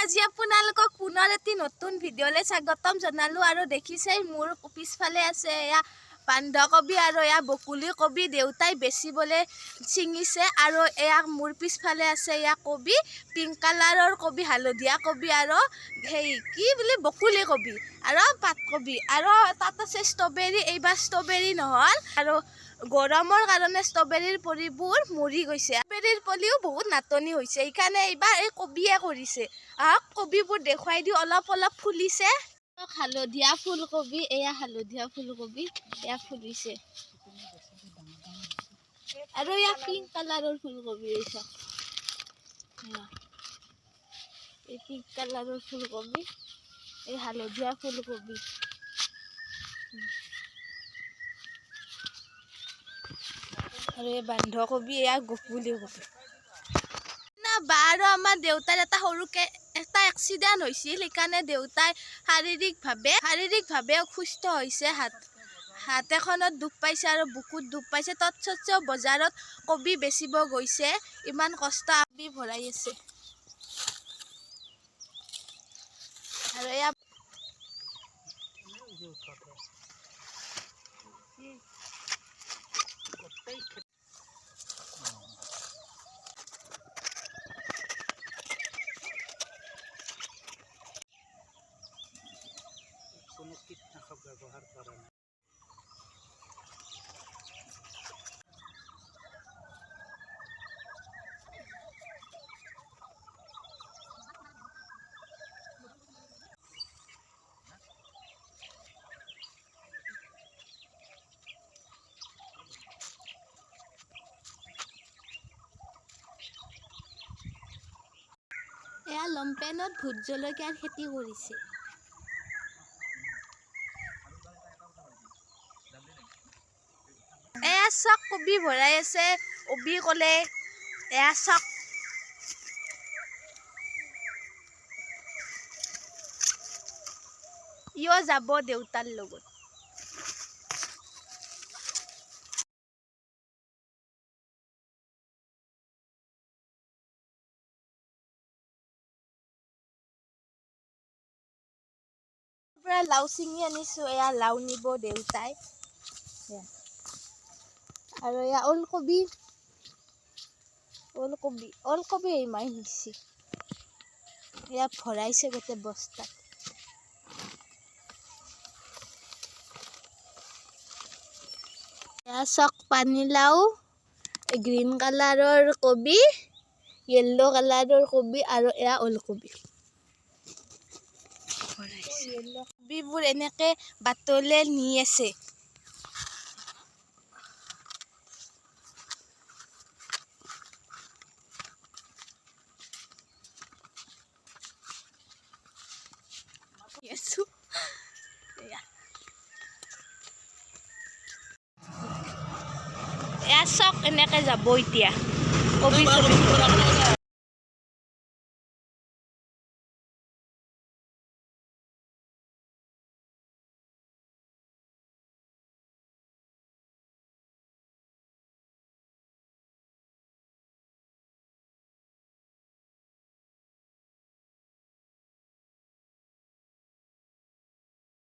আজি আপোনালোকক পুনৰ এটি নতুন ভিডিঅ'লৈ স্বাগতম জনালোঁ আৰু দেখিছেই মোৰ পিছফালে আছে এয়া বন্ধাকবি আৰু এয়া বকুলি কবি দেউতাই বেচিবলৈ ছিঙিছে আৰু এয়া মোৰ পিছফালে আছে এয়া কবি পিংক কালাৰৰ কবি হালধীয়া কবি আৰু সেই কি বুলি বকুলি কবি আৰু পাতকবি আৰু তাত আছে ষ্ট্ৰবেৰী এইবাৰ ষ্ট্ৰবেৰী নহ'ল আৰু গৰমৰ কাৰণে ষ্ট্ৰবেৰীৰ পুলিবোৰ মৰি গৈছে ষ্ট্ৰবেৰীৰ পুলিও বহুত নাটনি হৈছে সেইকাৰণে এইবাৰ এই কবিয়ে কৰিছে কবিবোৰ দেখুৱাই দিওঁ অলপ অলপ ফুলিছে হালধীয়া ফুলকবি এয়া হালধীয়া ফুলকবি এয়া ফুলিছে আৰু এয়া পিংক কালাৰৰ ফুলকবি এই পিংক কালাৰৰ ফুলকবি এই হালধীয়া ফুলকবি আৰু এই বন্ধাকবি এয়া বকুলি কবি বা আৰু আমাৰ দেউতাৰ এটা সৰুকৈ এটা এক্সিডেণ্ট হৈছিল সেইকাৰণে দেউতাই শাৰীৰিকভাৱে অসুস্থ হৈছে হাত এখনত দুখ পাইছে আৰু বুকুত দুখ পাইছে তৎসত্ত্বেও বজাৰত কবি বেচিব গৈছে ইমান কষ্ট কবি ভৰাই আছে আৰু এয়া কোনো কীটনাশক ব্যবহাৰ কৰে না এয়া লম্পেনত ভোট জলকীয়াৰ খেতি কৰিছে এয়া চক কবি ভৰাই আছে কবি ক'লে এয়া চক ইও যাব দেউতাৰ লগত লাও ছিঙি আনিছোঁ এয়া লাও নিব দেউতাই আৰু এয়া ওলকবি ইমান নিছি এয়া ভৰাইছে গোটেই বস্তাত এয়া চক পানীলাও গ্ৰীণ কালাৰৰ কবি য়েল্লো কালাৰৰ কবি আৰু এয়া ওলকবি কবিবোৰ এনেকে বাটলে নি আছে এয়া চক এনেকে যাব এতিয়া কবি